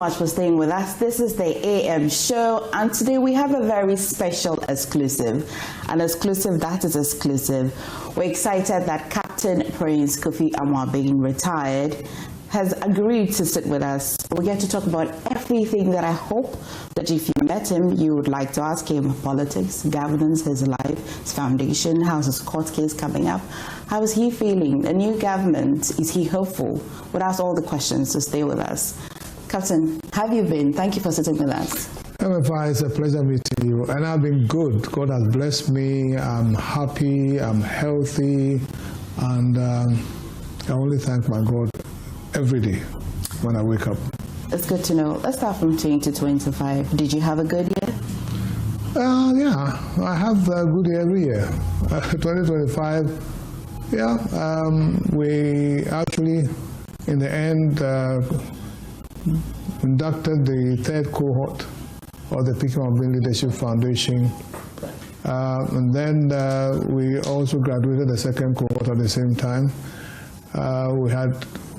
Much for staying with us. This is the AM show, and today we have a very special exclusive. An exclusive that is exclusive. We're excited that Captain Prince Kofi Amoabeng, retired, has agreed to sit with us. We get to talk about everything that I hope that if you met him, you would like to ask him: politics, governance, his life, his foundation, how's his court case coming up, how is he feeling, a new government, is he hopeful? We'll ask all the questions, so stay with us. Captain, how have you been? Thank you for sitting with us. MFI, it's a pleasure meeting you, and I've been good. God has blessed me. I'm happy, I'm healthy, and I only thank my God every day when I wake up. It's good to know. Let's start from 2025. Did you have a good year? Yeah, I have a good year every year. 2025, yeah, we actually, in the end, inducted the third cohort of the Kofi Amoabeng Leadership Foundation. And then we also graduated the second cohort at the same time. We had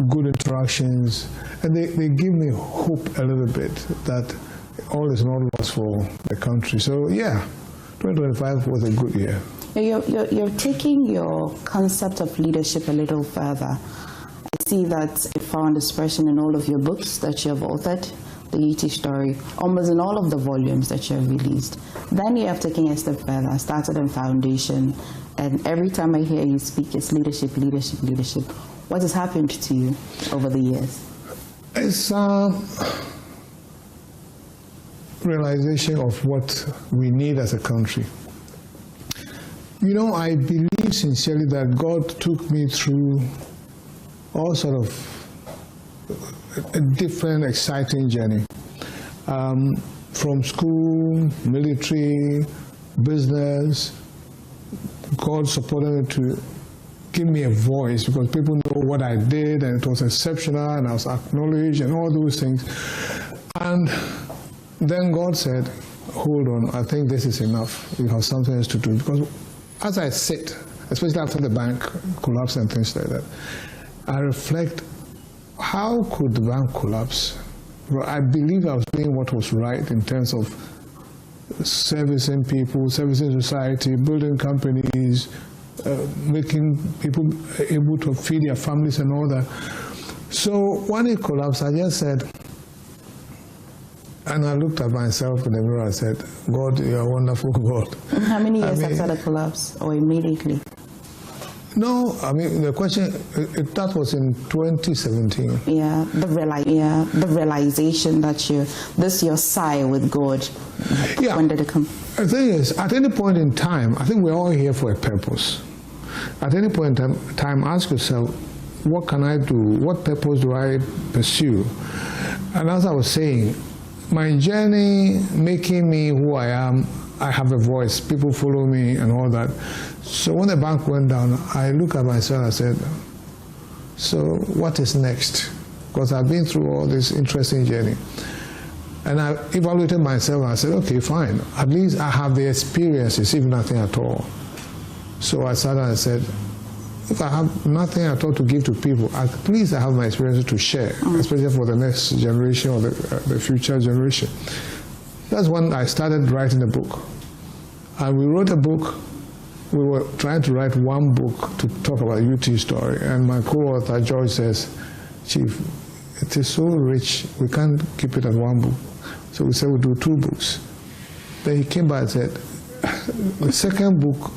good interactions, and they give me hope a little bit that all is not lost for the country. So yeah, 2025 was a good year. You're taking your concept of leadership a little further. I see that it found expression in all of your books that you have authored, the UT story, almost in all of the volumes that you have released. Then you have taken a step further, started in foundation, and every time I hear you speak, it's leadership, leadership, leadership. What has happened to you over the years? It's realization of what we need as a country. You know, I believe sincerely that God took me through all sort of a different, exciting journey. From school, military, business, God supported me to give me a voice because people know what I did, and it was exceptional, and I was acknowledged, and all those things. And then God said, hold on, I think this is enough. You have something else to do. Because as I sit, especially after the bank collapse and things like that, I reflect, how could the bank collapse? Well, I believe I was doing what was right in terms of servicing people, servicing society, building companies, making people able to feed their families and all that. So when it collapsed, I just said, and I looked at myself in the mirror and said, God, you're a wonderful God. How many years after the collapse, or immediately? No, I mean, the question, that was in 2017. Yeah, the realization that your sigh with God, yeah. When did it come? The thing is, at any point in time, I think we're all here for a purpose. At any point in time, ask yourself, what can I do? What purpose do I pursue? And as I was saying, my journey making me who I am, I have a voice, people follow me and all that. So when the bank went down, I looked at myself and I said, so what is next? Because I've been through all this interesting journey. And I evaluated myself and I said, okay, fine. At least I have the experiences, if nothing at all. So I sat and I said, if I have nothing at all to give to people, at least I have my experiences to share, especially for the next generation or the future generation. That's when I started writing a book. And we wrote a book. We were trying to write one book to talk about UT story. And my co-author, George, says, Chief, it is so rich, we can't keep it as one book. So we said we'll do 2 books. Then he came back and said, the second book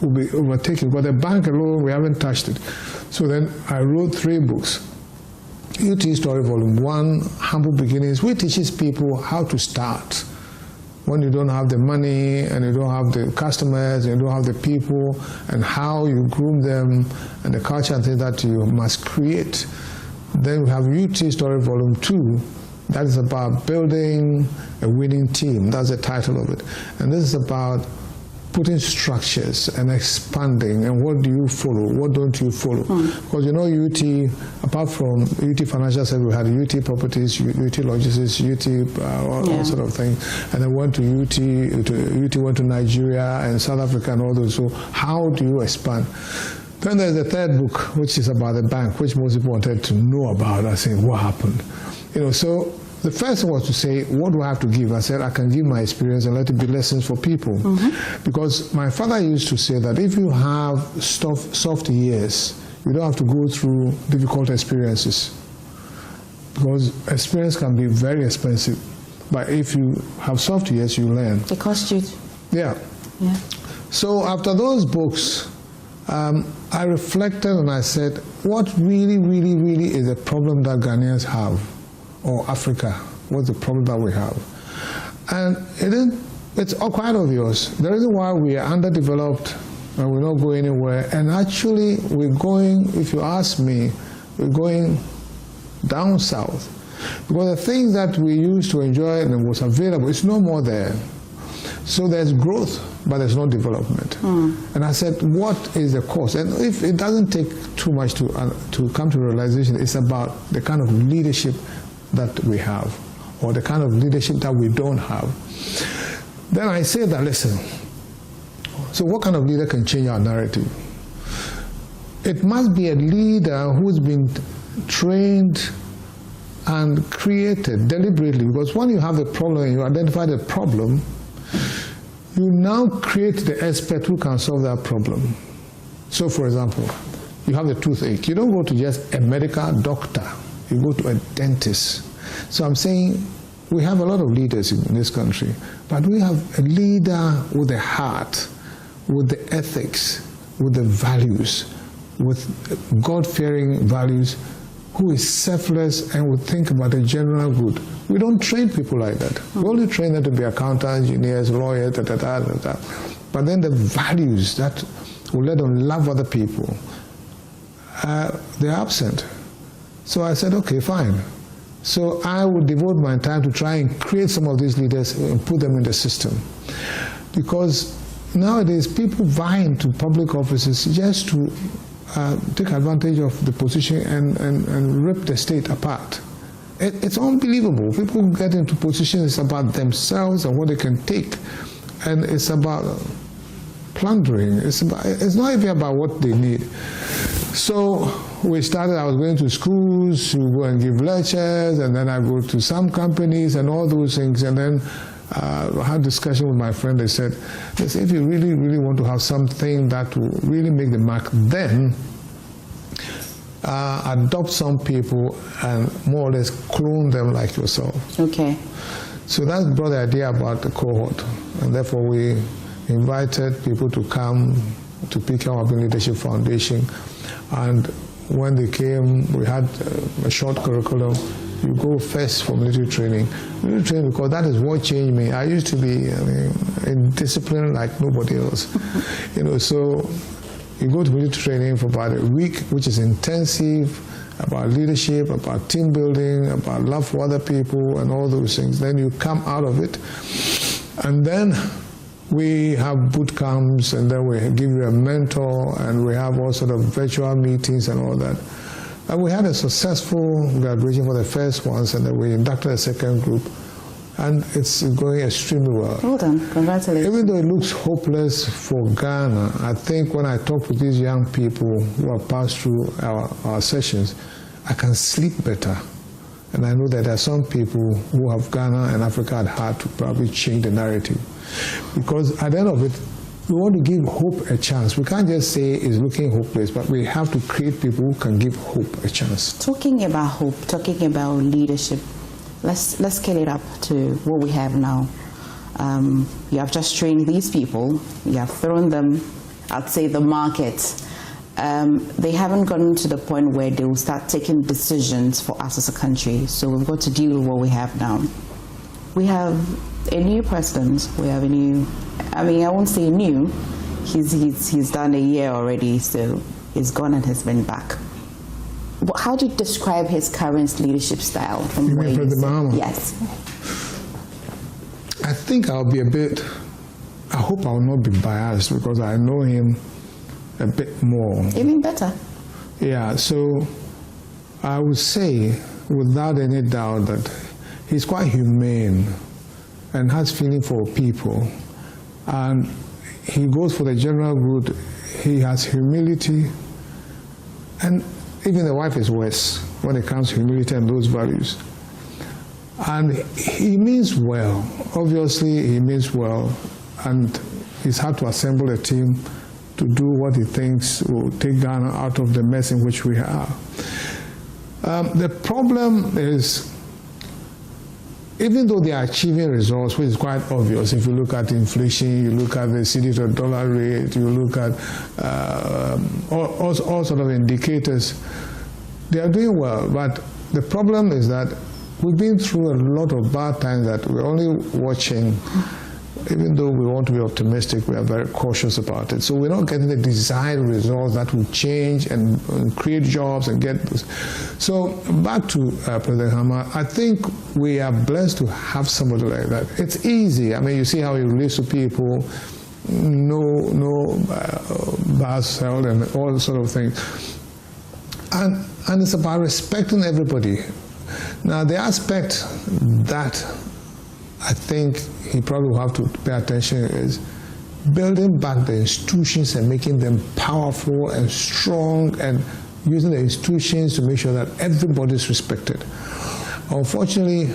will be overtaken, but the bank alone, we haven't touched it. So then I wrote 3 books. UT Story Volume 1, Humble Beginnings, which teaches people how to start when you don't have the money and you don't have the customers and you don't have the people, and how you groom them and the culture and things that you must create. Then we have UT Story Volume 2, that is about building a winning team. That's the title of it. And this is about putting structures and expanding, and what do you follow, what don't you follow? Because you know UT, apart from UT Financial Services, we had UT Properties, UT Logistics, UT all sort of things, and then went to UT went to Nigeria and South Africa and all those. So how do you expand? Then there's the third book, which is about the bank, which most people wanted to know about. I think, what happened? You know, so the first thing was to say, what do I have to give? I said, I can give my experience and let it be lessons for people. Because my father used to say that if you have soft years, you don't have to go through difficult experiences. Because experience can be very expensive. But if you have soft years, you learn. It costs you. Yeah. So after those books, I reflected and I said, what really, really, really is the problem that Ghanaians have, or Africa? What's the problem that we have? And it's all quite obvious. The reason why we are underdeveloped and we're not going anywhere, and actually we're going, if you ask me, we're going down south. Because the things that we used to enjoy and was available, it's no more there. So there's growth, but there's no development. And I said, what is the cause? And if it doesn't take too much to come to realization, it's about the kind of leadership that we have, or the kind of leadership that we don't have. Then I said that, listen, so what kind of leader can change our narrative? It must be a leader who's been trained and created deliberately, because when you have a problem and you identify the problem, you now create the expert who can solve that problem. So for example, you have a toothache. You don't go to just a medical doctor. You go to a dentist. So I'm saying we have a lot of leaders in this country, but we have a leader with a heart, with the ethics, with the values, with God-fearing values, who is selfless and would think about the general good. We don't train people like that. We only train them to be accountants, engineers, lawyers, But then the values that will let them love other people, they're absent. So I said, okay, fine. So I would devote my time to try and create some of these leaders and put them in the system. Because nowadays, people vie into public offices just to take advantage of the position and rip the state apart. It's unbelievable. People get into positions, it's about themselves and what they can take. And it's about plundering. It's not even about what they need. So we started, I was going to schools to go and give lectures, and then I go to some companies and all those things. And then I had a discussion with my friend. They said, if you really, really want to have something that will really make the mark, then adopt some people and more or less clone them like yourself. Okay. So that brought the idea about the cohort. And therefore we invited people to come to Kofi Amoabeng Leadership Foundation. And when they came, we had a short curriculum. You go first for military training. Military training, because that is what changed me. I used to be in discipline like nobody else. So you go to military training for about a week, which is intensive, about leadership, about team building, about love for other people, and all those things. Then you come out of it, and then we have boot camps, and then we give you a mentor, and we have all sort of virtual meetings and all that. And we had a successful graduation for the first ones, and then we inducted a second group, and it's going extremely well. Well done, congratulations. Even though it looks hopeless for Ghana, I think when I talk with these young people who have passed through our sessions, I can sleep better. And I know that there are some people who have Ghana and Africa at heart to probably change the narrative. Because at the end of it, we want to give hope a chance. We can't just say it's looking hopeless, but we have to create people who can give hope a chance. Talking about hope, talking about leadership, let's scale it up to what we have now. You have just trained these people, you have thrown them, I'd say, the market. They haven't gotten to the point where they will start taking decisions for us as a country. So we've got to deal with what we have now. We have a new president. We have a new, I won't say new. He's done a year already, so he's gone and has been back. How do you describe his current leadership style? You mean President Mahama? Yes. I think I'll be I hope I'll not be biased, because I know him a bit more. Even better. Yeah, so I would say without any doubt that he's quite humane and has feeling for people, and he goes for the general good. He has humility, and even the wife is worse when it comes to humility and those values. And he means well. Obviously, he means well. And he's had to assemble a team to do what he thinks will take Ghana out of the mess in which we are. The problem is, even though they are achieving results, which is quite obvious, if you look at inflation, you look at the cedi to dollar rate, you look at all sort of indicators, they are doing well. But the problem is that we've been through a lot of bad times that we're only watching. Even though we want to be optimistic, we are very cautious about it. So we're not getting the desired results that will change and create jobs and get this. So back to President Hama, I think we are blessed to have somebody like that. It's easy. I mean, you see how he relates to people, no bars held and all sort of things. And it's about respecting everybody. Now, the aspect that I think he probably will have to pay attention is building back the institutions and making them powerful and strong and using the institutions to make sure that everybody is respected. Unfortunately,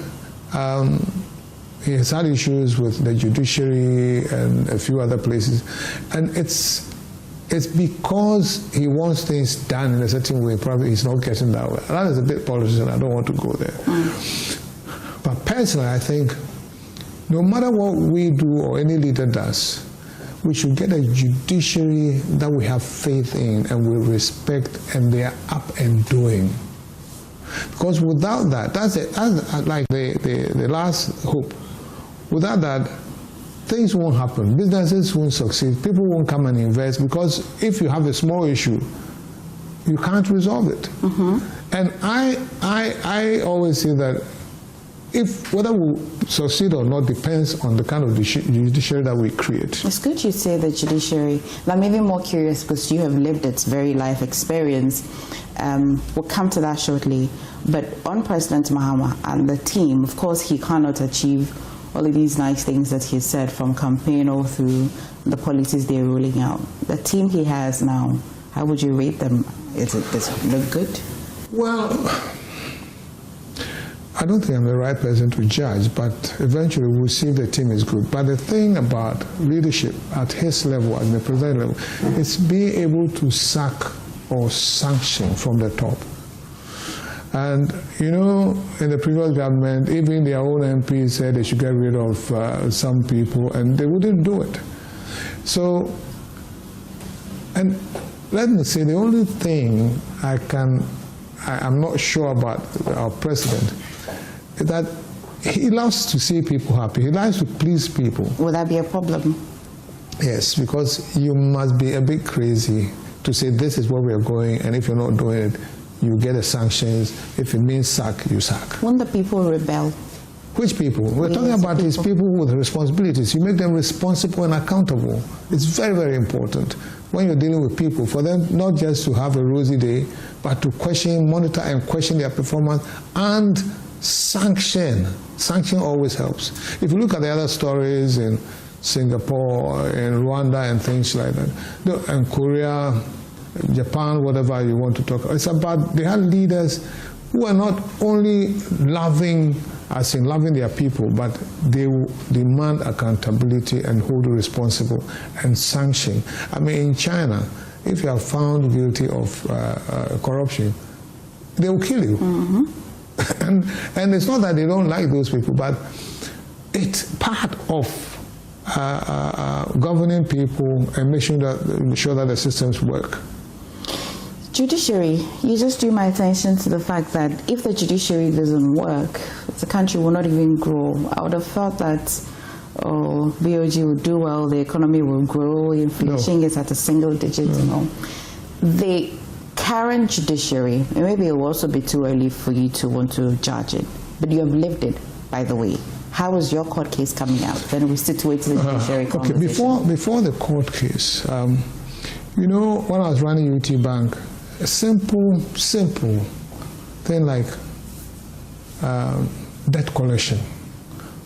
he has had issues with the judiciary and a few other places, and it's because he wants things done in a certain way. Probably he's not getting that way. That is a bit partisan. I don't want to go there. But personally, I think no matter what we do or any leader does, we should get a judiciary that we have faith in and we respect and they are up and doing. Because without that, that's like the last hope. Without that, things won't happen. Businesses won't succeed. People won't come and invest because if you have a small issue, you can't resolve it. Mm-hmm. And I always say that if whether we succeed or not depends on the kind of judiciary that we create. It's good you say the judiciary. I'm even more curious because you have lived its very life experience. We'll come to that shortly. But on President Mahama and the team, of course, he cannot achieve all of these nice things that he said from campaign all through the policies they're rolling out. The team he has now, how would you rate them? Does it look good? Well, I don't think I'm the right person to judge, but eventually we'll see if the team is good. But the thing about leadership at his level, at the president level, is being able to sack or sanction from the top. And, you know, in the previous government, even their own MPs said they should get rid of some people, and they wouldn't do it. So, and let me say, the only thing I'm not sure about our president is that he loves to see people happy. He likes to please people. Would that be a problem? Yes, because you must be a bit crazy to say this is where we are going, and if you're not doing it, you get the sanctions. If it means sack, you sack. Won't the people rebel? Which people? We're talking about these people with responsibilities. You make them responsible and accountable. It's very, very important when you're dealing with people, for them not just to have a rosy day, but to monitor and question their performance and sanction. Sanction always helps. If you look at the other stories in Singapore, in Rwanda and things like that, and Korea, Japan, whatever you want to talk about, it's about they have leaders who are not only loving their people, but they will demand accountability and hold you responsible and sanction. I mean, in China, if you are found guilty of corruption, they will kill you. Mm-hmm. and it's not that they don't like those people, but it's part of governing people and making sure that the systems work. Judiciary, you just drew my attention to the fact that if the judiciary doesn't work, the country will not even grow. I would have thought that BOG would do well, the economy will grow, inflation is at a single digit, you know. The current judiciary, and maybe it will also be too early for you to want to judge it, but you have lived it, by the way. How is your court case coming out? Then we situate the judiciary conversation. Okay, before the court case, you know, when I was running UT Bank, a simple thing like debt collection,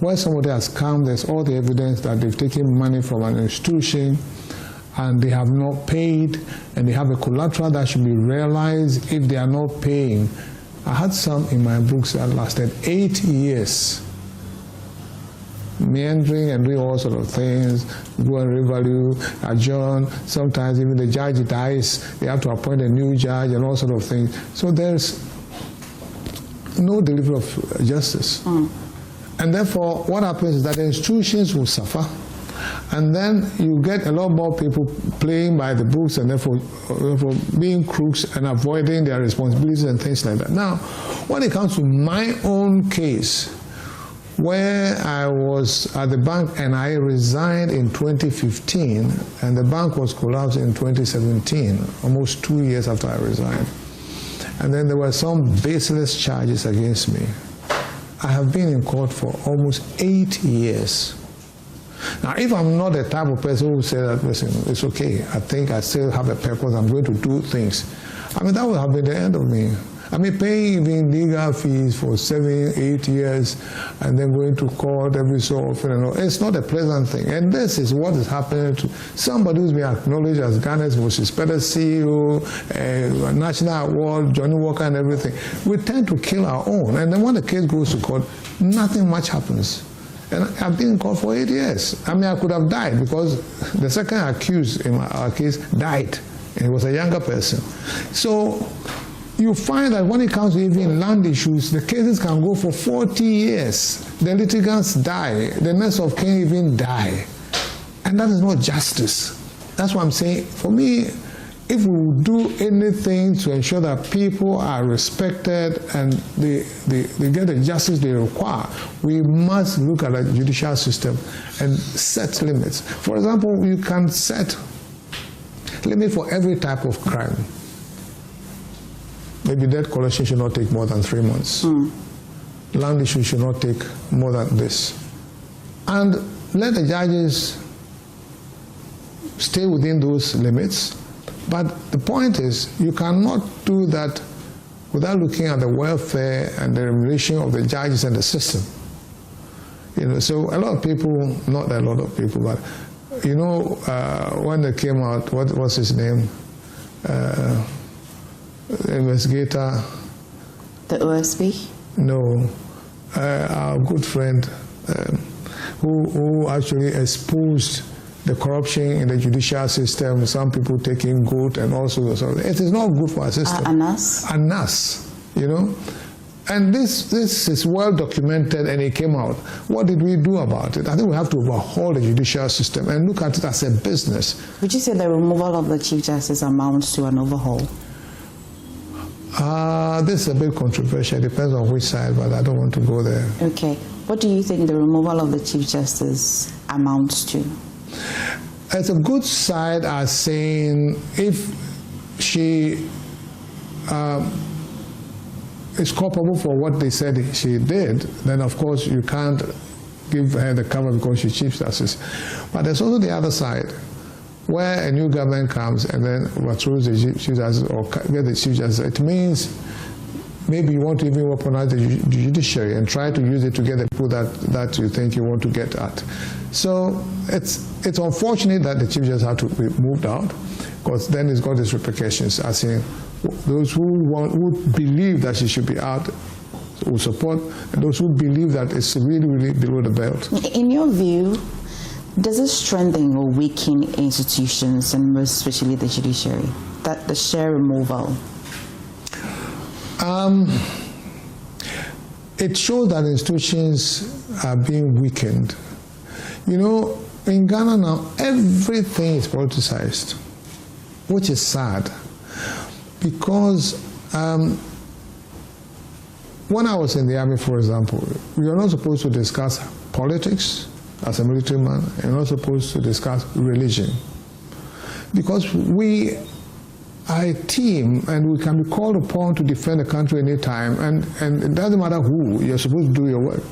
where somebody has come, there's all the evidence that they've taken money from an institution and they have not paid, and they have a collateral that should be realized if they are not paying. I had some in my books that lasted 8 years. Meandering and doing all sort of things, go and revalue, adjourn. Sometimes even the judge dies, they have to appoint a new judge and all sort of things. So there's no delivery of justice. And therefore, what happens is that the institutions will suffer, and then you get a lot more people playing by the books and therefore being crooks and avoiding their responsibilities and things like that. Now, when it comes to my own case, where I was at the bank and I resigned in 2015, and the bank was collapsed in 2017, almost 2 years after I resigned. And then there were some baseless charges against me. I have been in court for almost 8 years. Now, if I'm not the type of person who will say that, listen, it's okay, I think I still have a purpose, I'm going to do things, I mean, that would have been the end of me. I mean, paying even legal fees for 7, 8 years and then going to court every so often, and all, it's not a pleasant thing. And this is what is happening to somebody who's been acknowledged as Ghana's most respected CEO, a national award, Johnny Walker and everything. We tend to kill our own. And then when the case goes to court, nothing much happens. And I've been in court for 8 years. I mean, I could have died because the second accused in our case died. And he was a younger person. So you find that when it comes to even land issues, the cases can go for 40 years. The litigants die. The next of kin even die. And that is not justice. That's what I'm saying. For me, if we do anything to ensure that people are respected and they get the justice they require, we must look at the judicial system and set limits. For example, you can set limit for every type of crime. Maybe debt collection should not take more than 3 months. Land issue should not take more than this. And let the judges stay within those limits. But the point is, you cannot do that without looking at the welfare and the remuneration of the judges and the system. You know, so a lot of people, not a lot of people, but you know, when they came out, what was his name? Investigator. The OSP? No, our good friend who actually exposed the corruption in the judicial system, some people taking good and also, so it is not good for our system. Anas, you know. And this is well documented and it came out. What did we do about it? I think we have to overhaul the judicial system and look at it as a business. Would you say the removal of the Chief Justice amounts to an overhaul? This is a bit controversial. It depends on which side, but I don't want to go there. Okay. What do you think the removal of the Chief Justice amounts to? It's a good side as saying if she is culpable for what they said she did, then of course you can't give her the cover because she's Chief Justice. But there's also the other side, where a new government comes and then overthrows the Chief Justice or get the Chief Justice. It means maybe you want to even weaponize the judiciary and try to use it to get the people that you think you want to get at. So it's unfortunate that the Chief Justice had to be moved out, because then it's got its repercussions, as in those who believe that she should be out will support, and those who believe that it's really, really below the belt. In your view, does it strengthen or weaken institutions, and most especially the judiciary, that the share removal? It shows that institutions are being weakened. You know, in Ghana now, everything is politicized, which is sad. Because when I was in the army, for example, we were not supposed to discuss politics as a military man, and not supposed to discuss religion. Because we are a team, and we can be called upon to defend the country anytime, and it doesn't matter who, you're supposed to do your work.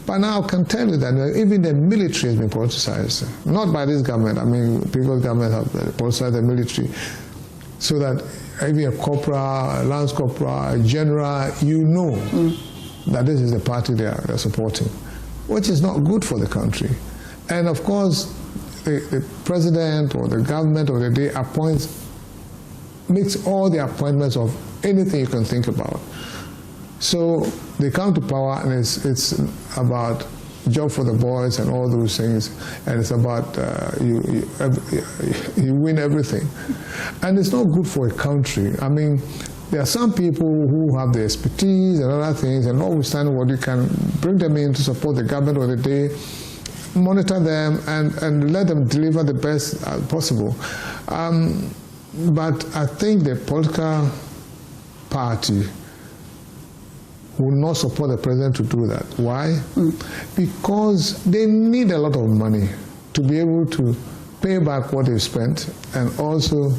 But now I can tell you that even the military has been politicized. Not by this government. I mean, previous governments have politicized the military, so that even a corporal, a lance corporal, a general, you know that this is the party they're supporting, which is not good for the country. And of course, the president or the government of the day makes all the appointments of anything you can think about. So they come to power, and it's about job for the boys and all those things, and it's about you win everything. And it's not good for a country. I mean, there are some people who have the expertise and other things, and notwithstanding what you can bring them in to support the government of the day, monitor them, and let them deliver the best possible. But I think the political party will not support the president to do that. Why? Because they need a lot of money to be able to pay back what they spent and also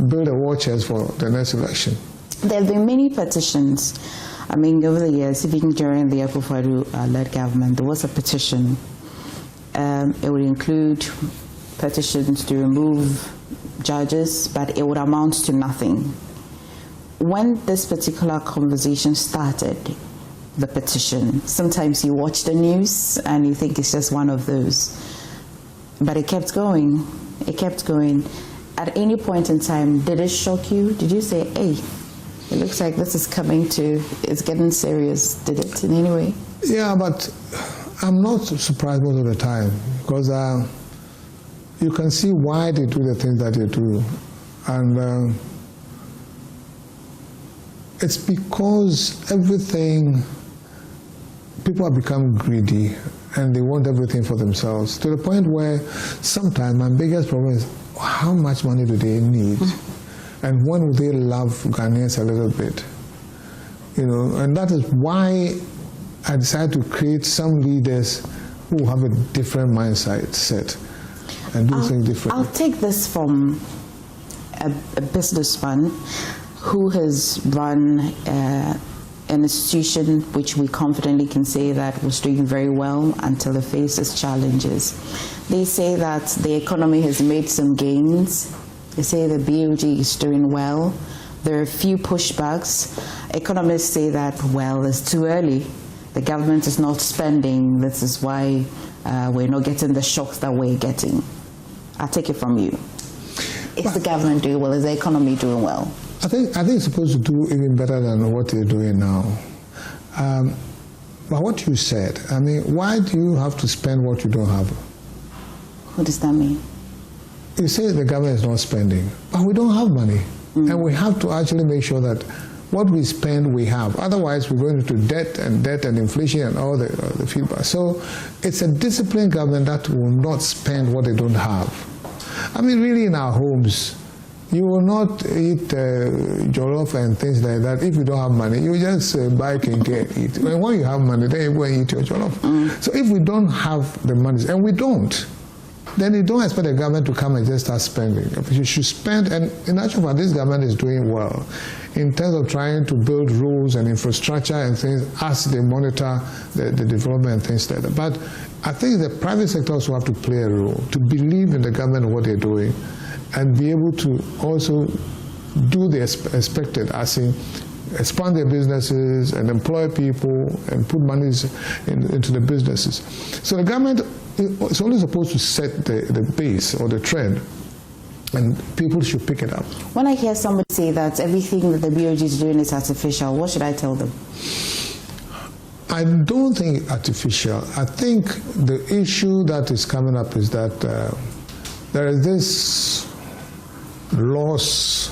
build a war chest for the next election. There have been many petitions. I mean, over the years, even during the Akufo-Addo-led government, there was a petition. It would include petitions to remove judges, but it would amount to nothing. When this particular conversation started, the petition, sometimes you watch the news and you think it's just one of those. But it kept going. It kept going. At any point in time, did it shock you? Did you say, hey, it looks like this is coming to, it's getting serious? Did it in any way? Yeah, but I'm not surprised most of the time, because you can see why they do the things that they do. And it's because everything, people have become greedy and they want everything for themselves, to the point where sometimes my biggest problem is, how much money do they need? And when will they love Ghanaians a little bit? You know, and that is why I decided to create some leaders who have a different mindset set and do things differently. I'll take this from a businessman who has run an institution which we confidently can say that was doing very well until it faces challenges. They say that the economy has made some gains. They say the BOG is doing well. There are a few pushbacks. Economists say that, well, it's too early. The government is not spending. This is why we're not getting the shocks that we're getting. I'll take it from you. Is the government doing well? Is the economy doing well? I think it's supposed to do even better than what they're doing now. But what you said, I mean, why do you have to spend what you don't have? What does that mean? You say the government is not spending, but we don't have money. And we have to actually make sure that what we spend, we have. Otherwise, we're going into debt and inflation and all the feedback. So it's a disciplined government that will not spend what they don't have. I mean, really, in our homes, you will not eat jollof and things like that if you don't have money. You just buy kinke and eat. When you have money, then you go and eat your jollof. So if we don't have the money, and we don't, then you don't expect the government to come and just start spending. You should spend, and in actual fact, this government is doing well in terms of trying to build roads and infrastructure and things as they monitor the development and things like that. But I think the private sector also have to play a role, to believe in the government and what they're doing, and be able to also do the expected, as in expand their businesses and employ people and put money into the businesses. So the government is only supposed to set the base or the trend, and people should pick it up. When I hear somebody say that everything that the BOG is doing is artificial, what should I tell them? I don't think it's artificial. I think the issue that is coming up is that there is this loss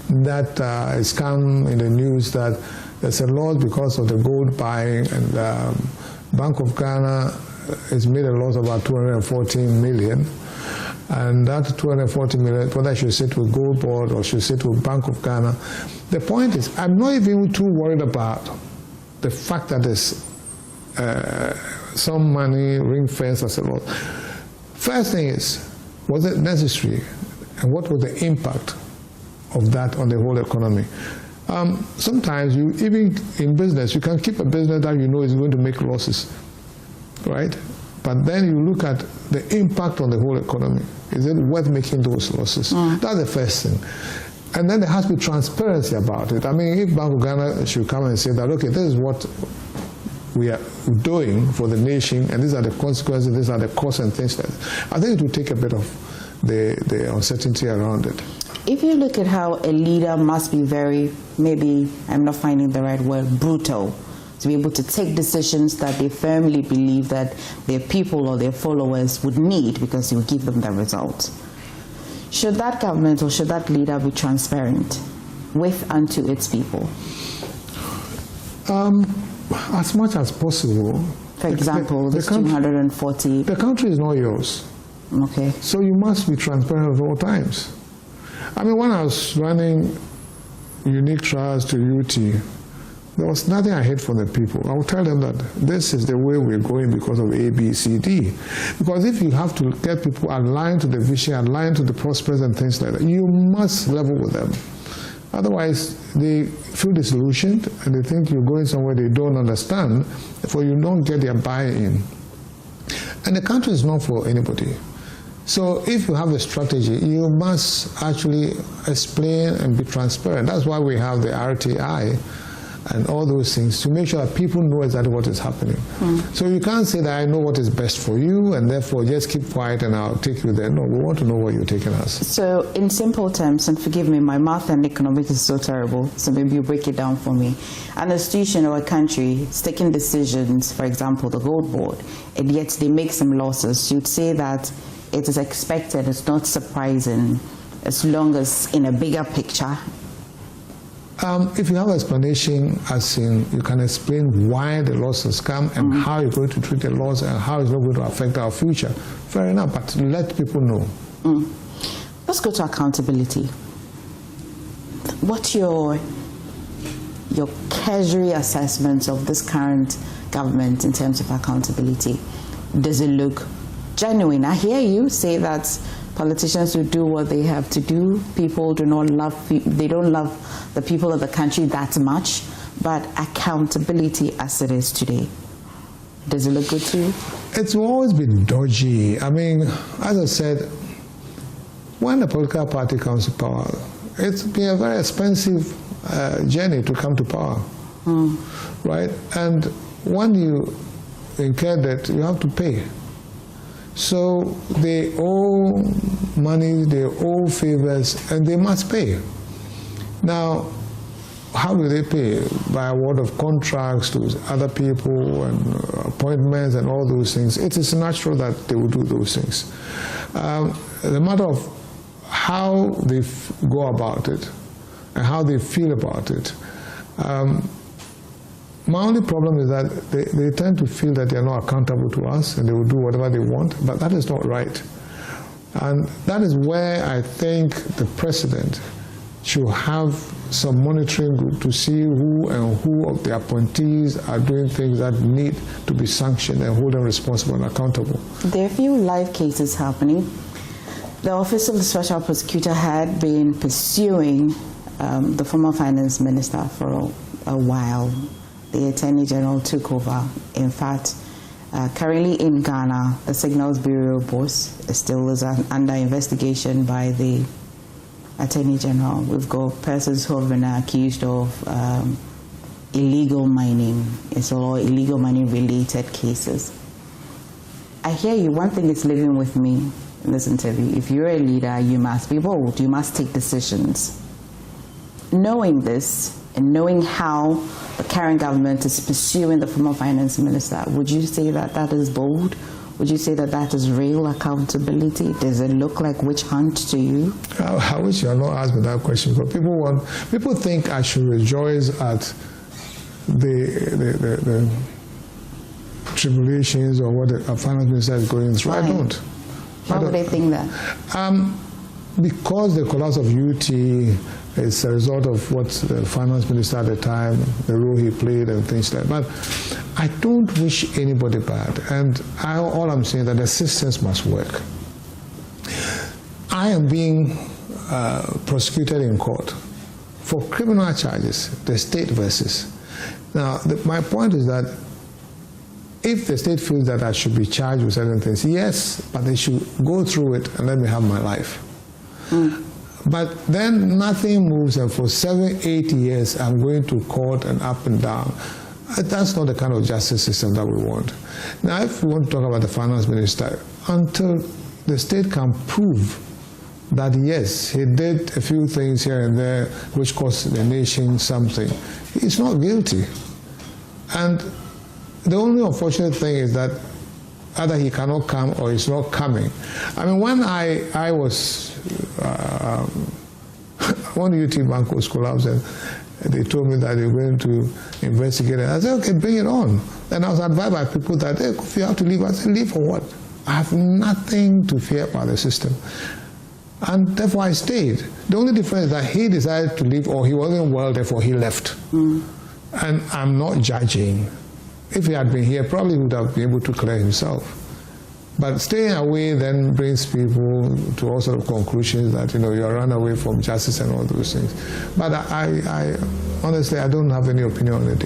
that has come in the news, that there's a loss because of the gold buying, and Bank of Ghana has made a loss of about 214 million. And that 240 million, whether I should sit with Gold Board or should sit with Bank of Ghana, the point is, I'm not even too worried about the fact that there's some money ring-fenced as a loss. First thing is, was it necessary? And what was the impact of that on the whole economy? Sometimes you, even in business, you can keep a business that you know is going to make losses, right? But then you look at the impact on the whole economy. Is it worth making those losses? That's the first thing. And then there has to be transparency about it. I mean, if Bank of Ghana should come and say that, okay, this is what we are doing for the nation, and these are the consequences, these are the costs and things like that, I think it will take a bit of the uncertainty around it. If you look at how a leader must be very, maybe I'm not finding the right word, brutal, to be able to take decisions that they firmly believe that their people or their followers would need because it will give them the results. Should that government or should that leader be transparent with and to its people? As much as possible. For example, this 240... The country is not yours. Okay. So you must be transparent at all times. I mean, when I was running unique trials to UT, there was nothing I hid from the people. I would tell them that this is the way we're going because of A, B, C, D. Because if you have to get people aligned to the vision, aligned to the prospects and things like that, you must level with them. Otherwise, they feel disillusioned and they think you're going somewhere they don't understand, therefore you don't get their buy-in. And the country is not for anybody. So if you have a strategy, you must actually explain and be transparent. That's why we have the RTI and all those things, to make sure that people know exactly what is happening. So you can't say that I know what is best for you and therefore just keep quiet and I'll take you there. No, we want to know where you're taking us. So in simple terms, and forgive me, my math and economics is so terrible, so maybe you break it down for me. An institution or a country is taking decisions, for example, the gold board, and yet they make some losses. You'd say that it is expected, it's not surprising, as long as in a bigger picture. If you have an explanation, as in you can explain why the loss has come and how you're going to treat the loss and how it's not going to affect our future, fair enough, but let people know. Let's go to accountability. What's your cursory assessment of this current government in terms of accountability? Does it look genuine? I hear you say that politicians will do what they have to do. People do not love, they don't love the people of the country that much, but accountability as it is today, does it look good to you? It's always been dodgy. I mean, as I said, when a political party comes to power, it's been a very expensive journey to come to power, right? And when you incur debt, you have to pay. So they owe money, they owe favors, and they must pay. Now, how do they pay? By award of contracts to other people and appointments and all those things. It is natural that they will do those things. The matter of how they go about it and how they feel about it. My only problem is that they tend to feel that they are not accountable to us and they will do whatever they want, but that is not right. And that is where I think the president should have some monitoring group to see who and who of the appointees are doing things that need to be sanctioned and hold them responsible and accountable. There are a few live cases happening. The Office of the Special Prosecutor had been pursuing the former finance minister for a while. The Attorney General took over. In fact, currently in Ghana, the Signals Bureau boss still is under investigation by the Attorney General. We've got persons who have been accused of illegal mining. It's all illegal mining related cases. I hear you. One thing is living with me in this interview. If you're a leader, you must be bold. You must take decisions. Knowing this and knowing how the current government is pursuing the former finance minister, would you say that that is bold? Would you say that that is real accountability? Does it look like witch hunt to you? I wish you had not asked me that question, because people think I should rejoice at the tribulations or what the finance minister is going through. Right. I don't. Why would they think that? Because the collapse of UT is a result of what the finance minister at the time, the role he played and things like that. But I don't wish anybody bad. And all I'm saying is that the systems must work. I am being prosecuted in court for criminal charges, the state versus. Now, my point is that if the state feels that I should be charged with certain things, yes, but they should go through it and let me have my life. But then nothing moves, and for 7-8 years I'm going to court and up and down. That's not the kind of justice system that we want. Now, if we want to talk about the finance minister, until the state can prove that yes, he did a few things here and there which cost the nation something, he's not guilty. And the only unfortunate thing is that either he cannot come or he's not coming. I mean, when I was, when UT Bank was collapsed, and they told me that they were going to investigate it, I said, okay, bring it on. And I was advised by people that, hey, if you have to leave, I said, leave for what? I have nothing to fear about the system. And therefore I stayed. The only difference is that he decided to leave, or he wasn't well, therefore he left. And I'm not judging. If he had been here, probably would have been able to clear himself. But staying away then brings people to all sorts of conclusions that, you are run away from justice and all those things. But I honestly, I don't have any opinion on it.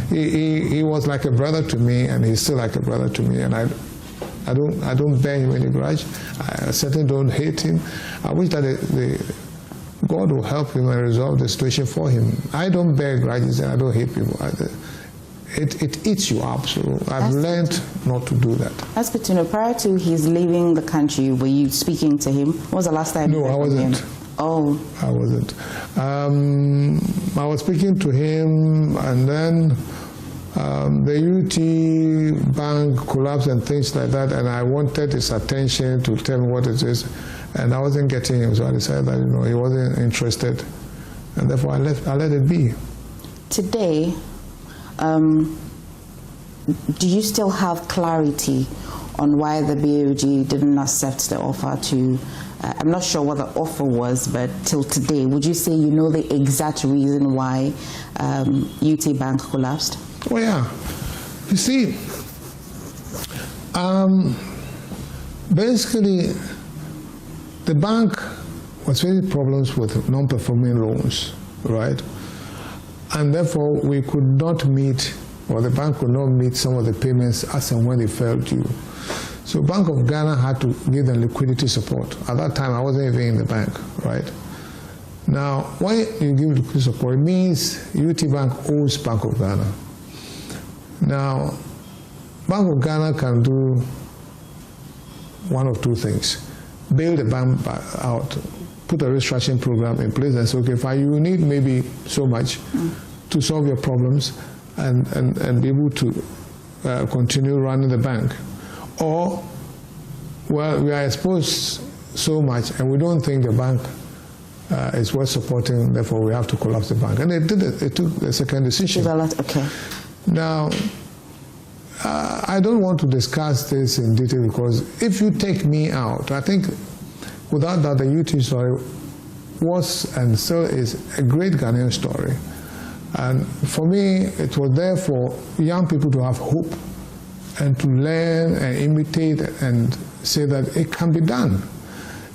He was like a brother to me, and he's still like a brother to me, and I don't bear him any grudge. I certainly don't hate him. I wish that God will help him and resolve the situation for him. I don't bear grudges, and I don't hate people. It eats you up, so I've learned not to do that. That's good to know. Prior to his leaving the country, were you speaking to him? When was the last time you heard from him? No, I wasn't. Oh. I wasn't. I was speaking to him, and then the UT Bank collapsed and things like that, and I wanted his attention to tell me what it is, and I wasn't getting him, so I decided that he wasn't interested, and therefore I let it be. Today, do you still have clarity on why the BOG didn't accept the offer to, I'm not sure what the offer was, but till today, would you say you know the exact reason why UT Bank collapsed? Oh yeah. You see, basically, the bank was facing problems with non-performing loans, right? And therefore, we could not meet, or the bank could not meet some of the payments as and when they fell due. So Bank of Ghana had to give them liquidity support. At that time, I wasn't even in the bank, right? Now, when you give liquidity support, it means UT Bank owes Bank of Ghana. Now, Bank of Ghana can do one of two things. Bail the bank out, put a restructuring program in place and say, okay, fine, you need maybe so much to solve your problems and be able to continue running the bank. Or, well, we are exposed so much and we don't think the bank is worth supporting, therefore we have to collapse the bank. And they did it. They took the second decision. Okay. Now, I don't want to discuss this in detail because if you take me out, I think without that, the UT story was and still is a great Ghanaian story. And for me, it was there for young people to have hope and to learn and imitate and say that it can be done.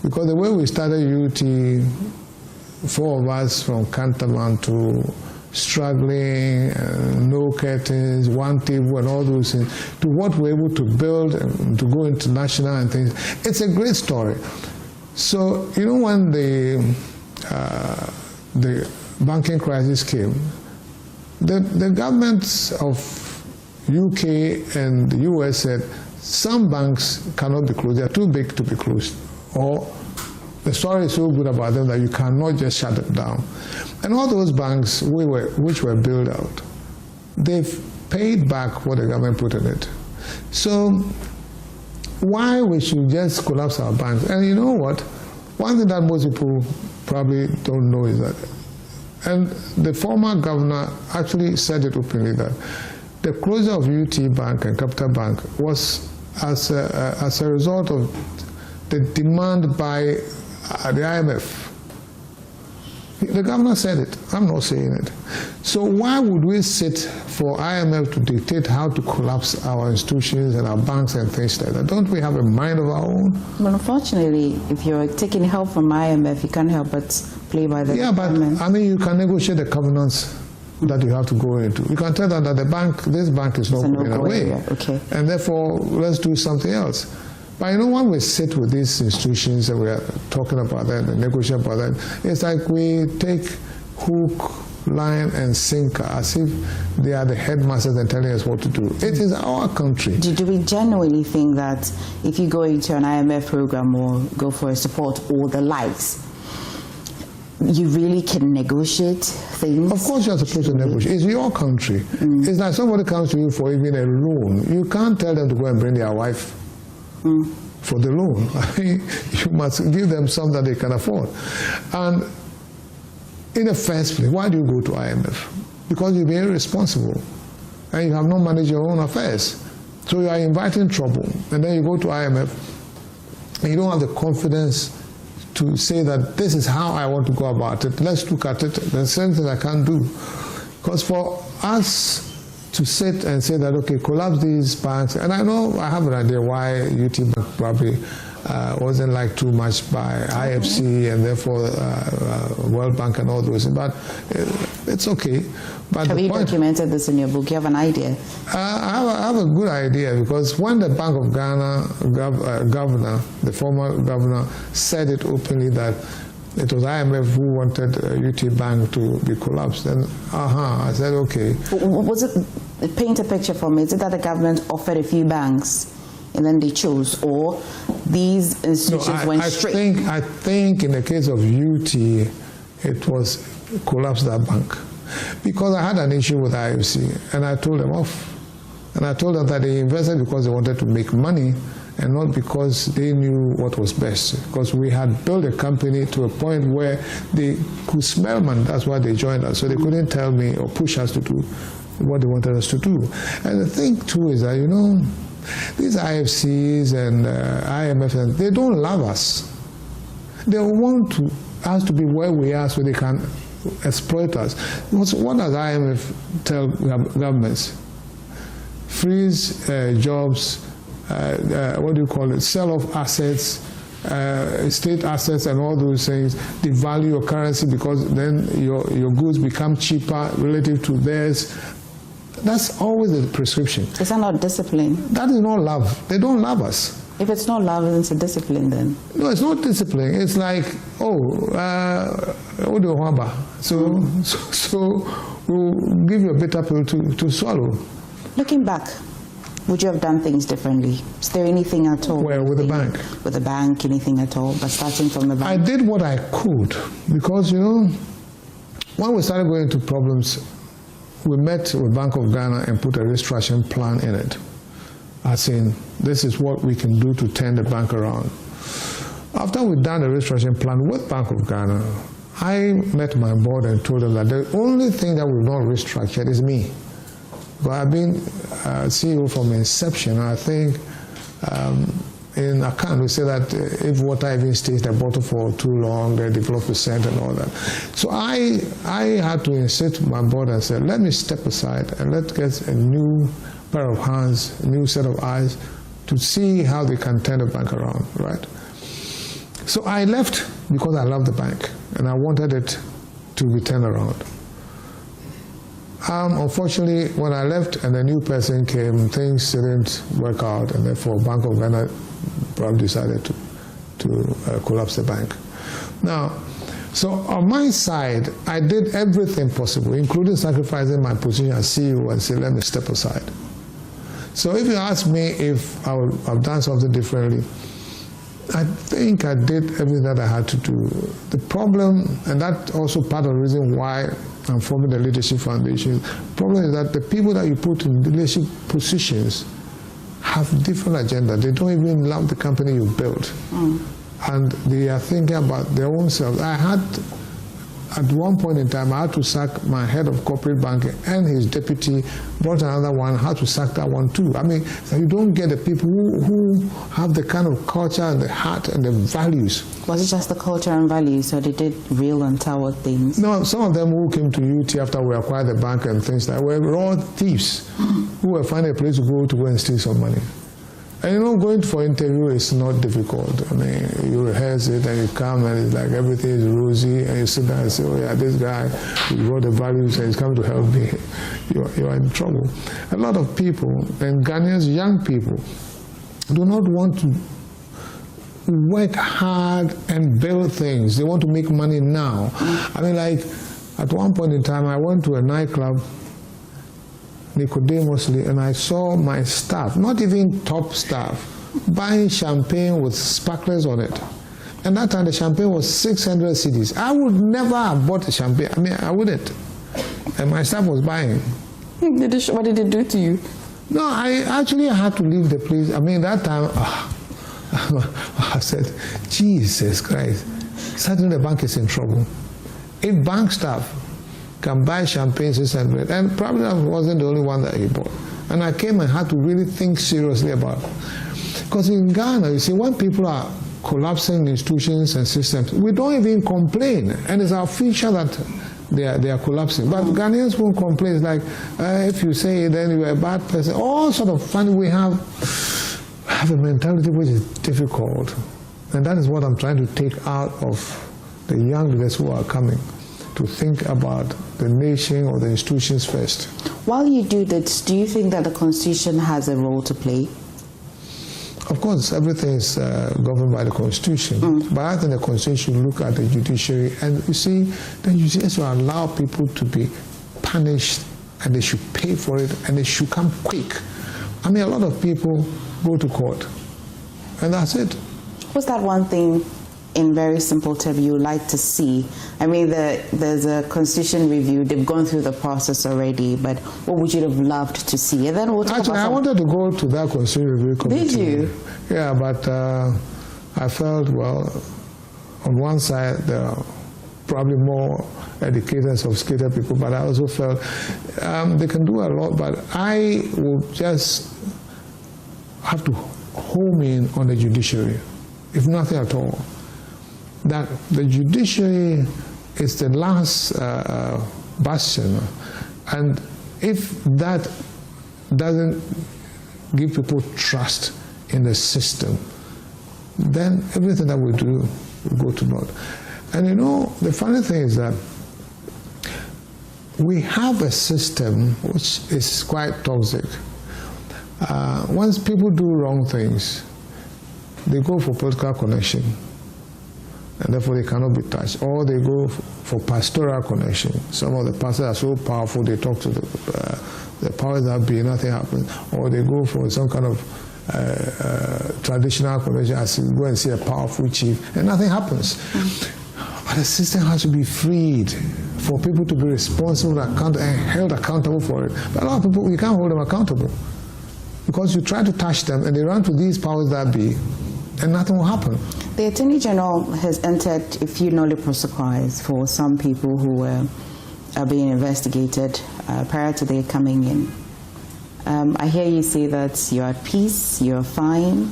Because the way we started UT, 4 of us from Cantonment to struggling, no curtains, one table and all those things, to what we're able to build and to go international and things. It's a great story. So, when the banking crisis came, the governments of UK and the US said, some banks cannot be closed, they are too big to be closed. Or the story is so good about them that you cannot just shut them down. And all those banks which were built out, they've paid back what the government put in it. So why we should just collapse our banks? And you know what? One thing that most people probably don't know is that, and the former governor actually said it openly, that the closure of UT Bank and Capital Bank was as a result of the demand by the IMF. The governor said it. I'm not saying it. So why would we sit for IMF to dictate how to collapse our institutions and our banks and things like that? Don't we have a mind of our own? Well, unfortunately, if you're taking help from IMF, you can't help but play by the government. But I mean, you can negotiate the covenants that you have to go into. You can tell them that this bank is not going away. Okay. And therefore, let's do something else. But when we sit with these institutions and we are talking about that and negotiating about that, it's like we take hook line and sinker, as if they are the headmasters and telling us what to do. It is our country. Do we genuinely think that if you go into an IMF program or go for a support or the likes, you really can negotiate things? Of course you are supposed to negotiate. It's your country. It's like somebody comes to you for even a loan. You can't tell them to go and bring their wife for the loan. I mean, you must give them something that they can afford. And in the first place, why do you go to IMF? Because you're very responsible and you have not managed your own affairs. So you are inviting trouble. And then you go to IMF and you don't have the confidence to say that this is how I want to go about it. Let's look at it. There's something I can't do. Because for us to sit and say that, okay, collapse these banks, and I know I have an idea why UT Bank probably wasn't liked too much by IFC and therefore World Bank and all those, but it's okay. But have you documented this in your book? You have an idea? I have a good idea, because when the Bank of Ghana governor, the former governor, said it openly that it was IMF who wanted UT Bank to be collapsed, then I said okay. Was it, paint a picture for me, is it that the government offered a few banks and then they chose, or these institutions went straight? I think in the case of UT, it was collapse that bank. Because I had an issue with IFC, and I told them off. And I told them that they invested because they wanted to make money, and not because they knew what was best. Because we had built a company to a point where they could smell money. That's why they joined us. So they couldn't tell me or push us to do what they wanted us to do. And the thing too is that, you know, these IFCs and IMF, they don't love us. They want us to be where we are so they can exploit us. What does IMF tell governments? Freeze jobs, what do you call it? Sell off assets, state assets and all those things, devalue your currency because then your goods become cheaper relative to theirs. That's always the prescription. Is that not discipline? That is not love. They don't love us. If it's not love, it's a discipline then? No, it's not discipline. It's like, so we'll give you a bitter pill to swallow. Looking back, would you have done things differently? Is there anything at all? Well, with the bank? With the bank, anything at all, but starting from the bank? I did what I could, because, you know, when we started going into problems, we met with Bank of Ghana and put a restructuring plan in it. As in, this is what we can do to turn the bank around. After we'd done the restructuring plan with Bank of Ghana, I met my board and told them that the only thing that we've not restructured is me. But I've been CEO from inception. I think in account we say that if water even stays in the bottle for too long, they develop percent and all that. So I had to insist my board and say, let me step aside and let's get a new pair of hands, a new set of eyes to see how they can turn the bank around, right? So I left because I love the bank and I wanted it to be turned around. Unfortunately, when I left and a new person came, things didn't work out, and therefore Bank of Ghana probably decided to collapse the bank. Now, so on my side, I did everything possible, including sacrificing my position as CEO and say, let me step aside. So if you ask me if I would have done something differently, I think I did everything that I had to do. The problem, and that's also part of the reason why I'm forming the Leadership Foundation, the problem is that the people that you put in leadership positions have different agenda. They don't even love the company you built. And they are thinking about their own selves. At one point in time, I had to sack my head of corporate banking and his deputy, brought another one, had to sack that one too. I mean, you don't get the people who have the kind of culture and the heart and the values. Was it just the culture and values, or they did real and toward things? No, some of them who came to UT after we acquired the bank and things like that were all thieves who were finding a place to go and steal some money. And you know, going for interview is not difficult. I mean, you rehearse it and you come and it's like everything is rosy and you sit down and say, oh yeah, this guy, he wrote the values and he's come to help me. You are in trouble. A lot of people, and Ghanaians, young people, do not want to work hard and build things. They want to make money now. I mean, like, At one point in time, I went to a nightclub, Nicodemusly, and I saw my staff, not even top staff, buying champagne with sparklers on it. And that time the champagne was 600 cedis. I would never have bought a champagne. I mean, I wouldn't. And my staff was buying. What did it do to you? No, I actually had to leave the place. I mean, that time, I said, Jesus Christ, suddenly the bank is in trouble. If bank staff can buy champagne 600, and probably I wasn't the only one that he bought. And I came and had to really think seriously about it. Because in Ghana, you see, when people are collapsing institutions and systems, we don't even complain. And it's our feature that they are collapsing. But Ghanaians won't complain. It's like, if you say then you're a bad person. All sort of funny. We have a mentality which is difficult. And that is what I'm trying to take out of the young leaders who are coming, to think about the nation or the institutions first. While you do this, do you think that the Constitution has a role to play? Of course, everything is governed by the Constitution. But I think the Constitution should look at the judiciary, and you see, the judiciary should allow people to be punished, and they should pay for it, and they should come quick. I mean, a lot of people go to court, and that's it. What's that one thing, in very simple terms, you like to see? I mean, there's a Constitution review. They've gone through the process already, but what would you have loved to see? And then we'll talk Actually, about I wanted to go to that Constitution review committee. Did you? Yeah, but I felt, well, on one side, there are probably more educated and sophisticated people, but I also felt they can do a lot, but I would just have to home in on the judiciary, if nothing at all. That the judiciary is the last bastion, and if that doesn't give people trust in the system, then everything that we do will go to naught. And you know, the funny thing is that we have a system which is quite toxic. Once people do wrong things, they go for political connection, and therefore they cannot be touched. Or they go for pastoral connection. Some of the pastors are so powerful, they talk to the powers that be, nothing happens. Or they go for some kind of traditional connection, as you go and see a powerful chief, and nothing happens. But the system has to be freed for people to be responsible and held accountable for it. But a lot of people, you can't hold them accountable, because you try to touch them and they run to these powers that be, and nothing will happen. The Attorney General has entered a few nollie prosequis for some people who are being investigated prior to their coming in. I hear you say that you're at peace, you're fine,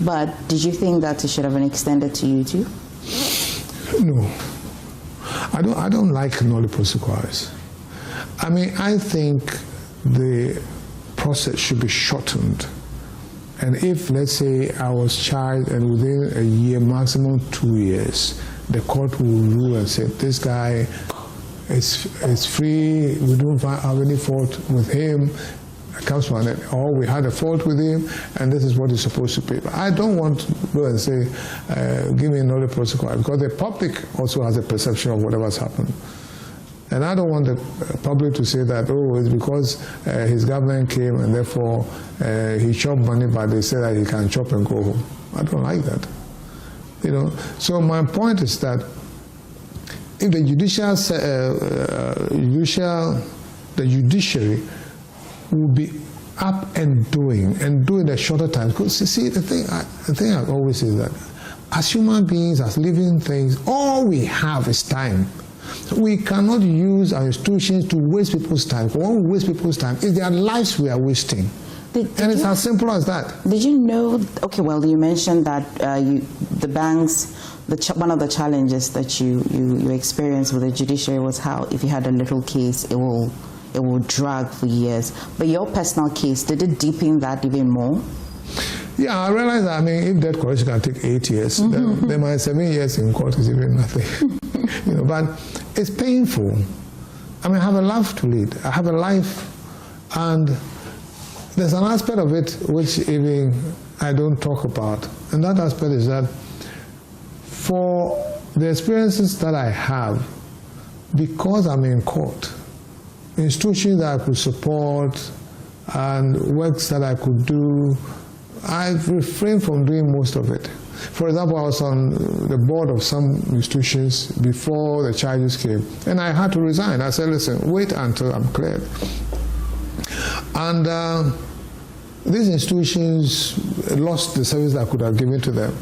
but did you think that it should have been extended to you too? No. I don't like nollie prosequis. I mean, I think the process should be shortened. And if, let's say, I was charged and within a year, maximum 2 years, the court will rule and say, this guy is free, we don't have any fault with him, it comes from it, or we had a fault with him, and this is what he's supposed to pay. But I don't want to go and say, give me another prosecutor, because the public also has a perception of whatever's happened. And I don't want the public to say that, oh, it's because his government came and therefore he chopped money, but they say that he can chop and go home. I don't like that. You know. So my point is that if the judiciary will be up and doing a shorter time. Because you see, the thing I always say is that as human beings, as living things, all we have is time. We cannot use our institutions to waste people's time. When we waste people's time, it's their lives we are wasting. And it's as simple as that. Did you know, okay, well, you mentioned that the banks, one of the challenges that you experienced with the judiciary was how if you had a little case, it will drag for years. But your personal case, did it deepen that even more? Yeah, I realize that, I mean, if debt collection can take 8 years, then my 7 years in court is even nothing. You know, but it's painful. I mean, I have a life to lead. I have a life, and there's an aspect of it which even I don't talk about. And that aspect is that for the experiences that I have, because I'm in court, institutions that I could support and works that I could do, I've refrained from doing most of it. For example, I was on the board of some institutions before the charges came, and I had to resign. I said, listen, wait until I'm cleared. And these institutions lost the service I could have given to them.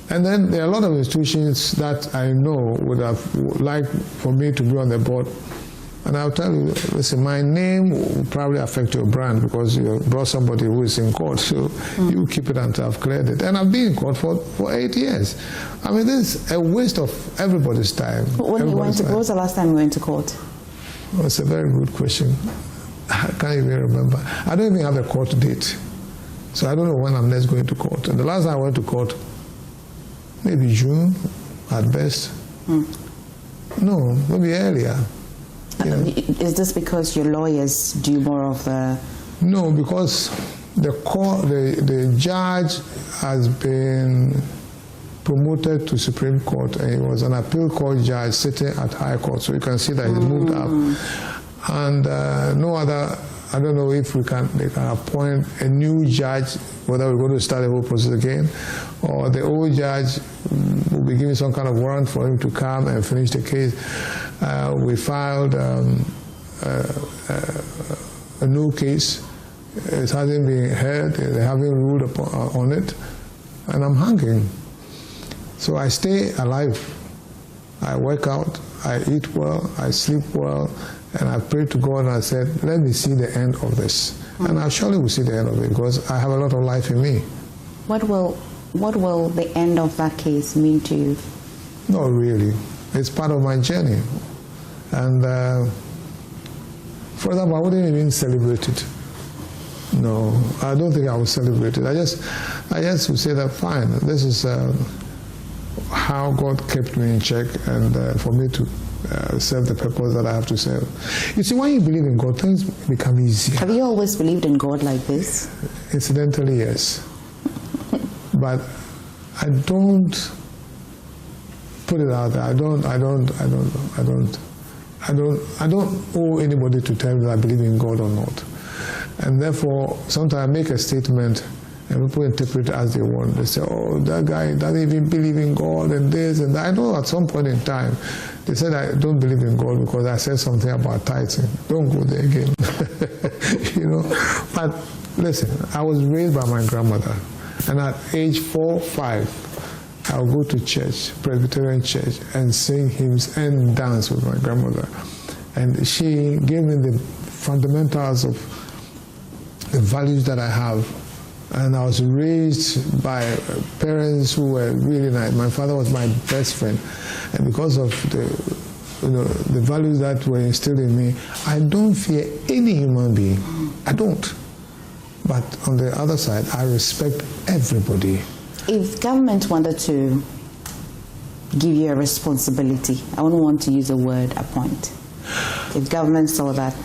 And then there are a lot of institutions that I know would have liked for me to be on the board. And I'll tell you, listen, my name will probably affect your brand because you brought somebody who is in court, so you keep it until I've cleared it. And I've been in court for 8 years. I mean, this is a waste of everybody's time. When was the last time you went to court? Well, it's a very good question. I can't even remember. I don't even have a court date. So I don't know when I'm next going to court. And the last time I went to court, maybe June at best. No, maybe earlier. Is this because your lawyers do more of the... No, because the judge has been promoted to Supreme Court, and he was an appeal court judge sitting at High Court, so you can see that he moved up. And no other, I don't know if they can appoint a new judge, whether we're going to start the whole process again, or the old judge will be given some kind of warrant for him to come and finish the case. We filed a new case. It hasn't been heard. They haven't ruled on it. And I'm hanging. So I stay alive. I work out. I eat well. I sleep well. And I pray to God and I said, let me see the end of this. And I surely will see the end of it because I have a lot of life in me. What will the end of that case mean to you? Not really. It's part of my journey. And for example, I wouldn't even celebrate it. No, I don't think I would celebrate it. I just would say that fine, this is how God kept me in check and for me to serve the purpose that I have to serve. You see, when you believe in God, things become easier. Have you always believed in God like this? Incidentally, yes. But I don't put it out there. I don't owe anybody to tell me that I believe in God or not. And therefore, sometimes I make a statement and people interpret it as they want. They say, oh, that guy doesn't even believe in God and this and that. I know at some point in time, they said I don't believe in God because I said something about tithing. Don't go there again. You know. But listen, I was raised by my grandmother. And at age 4, 5, I'll go to church, Presbyterian church, and sing hymns and dance with my grandmother. And she gave me the fundamentals of the values that I have. And I was raised by parents who were really nice. My father was my best friend. And because of the values that were instilled in me, I don't fear any human being. I don't. But on the other side, I respect everybody. If government wanted to give you a responsibility, I wouldn't want to use the word appoint. If government saw that,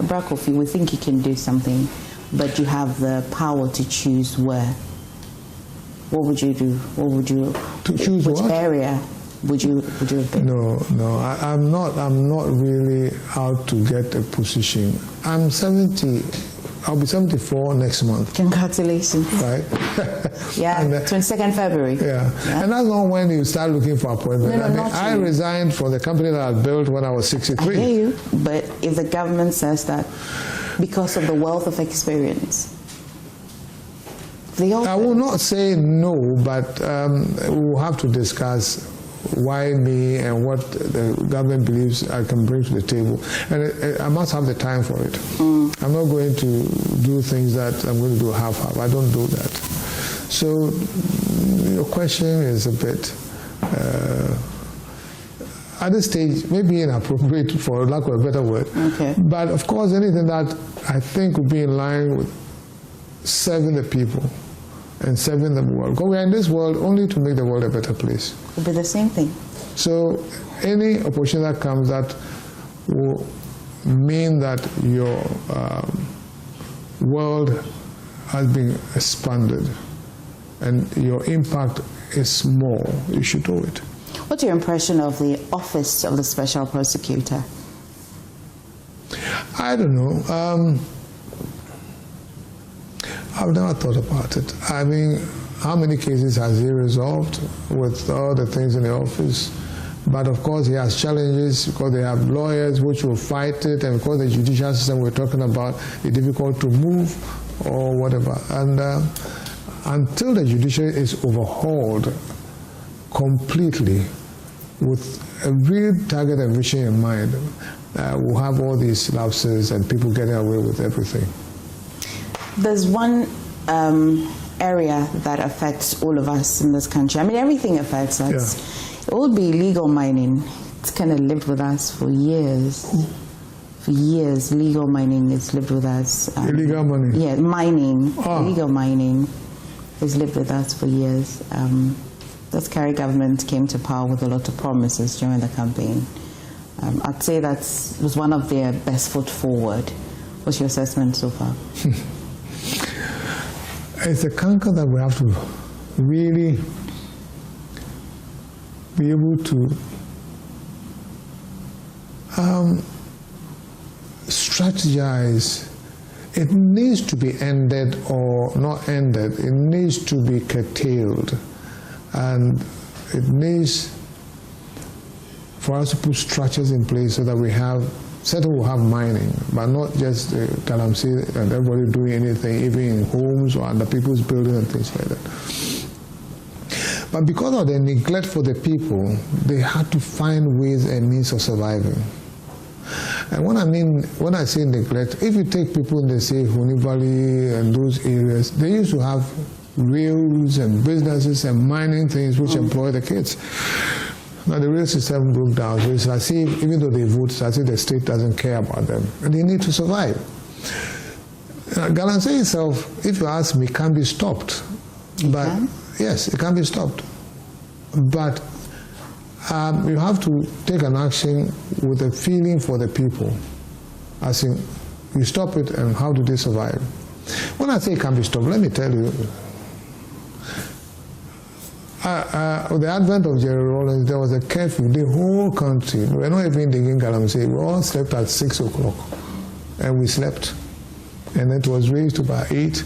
Bra Kofi, we think you can do something, but you have the power to choose where, what would you do? What would you... To choose which what? area would you pick? No, I'm not really out to get a position. I'm 70... I'll be 74 next month. Congratulations. Right? Yeah, and, 22nd February. Yeah. And that's not when you start looking for appointments. No, I resigned from the company that I built when I was 63. I hear you, but if the government says that because of the wealth of experience, I will not say no, but we'll have to discuss why me and what the government believes I can bring to the table. And I must have the time for it. I'm not going to do things that I'm going to do half-half. I don't do that. So your question is a bit, at this stage, maybe inappropriate for lack of a better word. Okay. But of course, anything that I think would be in line with serving the people and serving the world. Because we are in this world only to make the world a better place. It'll be the same thing. So any opportunity that comes that will mean that your world has been expanded and your impact is small, you should do it. What's your impression of the office of the special prosecutor? I don't know. I've never thought about it. I mean, how many cases has he resolved with all the things in the office? But of course, he has challenges because they have lawyers which will fight it, and because the judicial system we're talking about is difficult to move or whatever. And until the judiciary is overhauled completely with a real target and vision in mind, we'll have all these lapses and people getting away with everything. There's one area that affects all of us in this country. I mean, everything affects us. Yeah. It would be illegal mining. It's kind of lived with us for years. For years, legal mining has lived with us. Illegal mining? Yeah, mining. Illegal mining has lived with us for years. The Kerry government came to power with a lot of promises during the campaign. I'd say that was one of their best foot forward. What's your assessment so far? It's a canker that we have to really be able to strategize. It needs to be ended or not ended. It needs to be curtailed. And it needs for us to put structures in place so that we have, certainly we'll have mining, but not just galamsey and everybody doing anything, even in homes or under people's buildings and things like that. But because of the neglect for the people, they had to find ways and means of surviving. And when I say neglect, if you take people in the say Huni Valley and those areas, they used to have rails and businesses and mining things which employ the kids. Now the rail system broke down, so it's as if, even though they vote, it's as if the state doesn't care about them, and they need to survive. Galamsey itself, if you ask me, can be stopped. But yes, it can be stopped. But you have to take an action with a feeling for the people. As in, you stop it, and how do they survive? When I say it can be stopped, let me tell you, with the advent of Jerry Rawlings, there was a curfew. The whole country, we were not even digging galamsey. We all slept at 6 o'clock, and we slept. And it was raised to about 8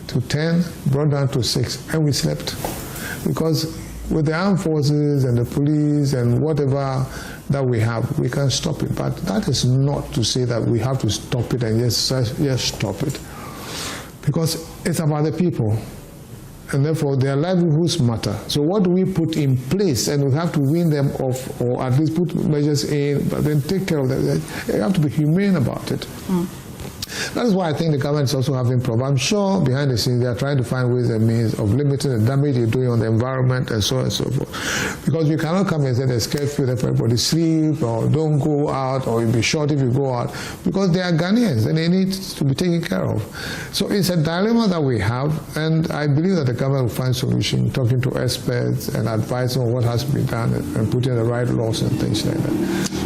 to 10, brought down to 6, and we slept. Because with the armed forces and the police and whatever that we have, we can stop it. But that is not to say that we have to stop it and just stop it. Because it's about the people. And therefore, their livelihoods matter. So what do we put in place? And we have to wean them off, or at least put measures in, but then take care of them. You have to be humane about it. That is why I think the government is also having problems. I'm sure behind the scenes they are trying to find ways and means of limiting the damage you're doing on the environment and so on and so forth. Because you cannot come and say there's curfew, that everybody sleep, or don't go out, or you'll be shot if you go out. Because they are Ghanaians and they need to be taken care of. So it's a dilemma that we have, and I believe that the government will find solution, talking to experts and advising on what has to be done and putting the right laws and things like that.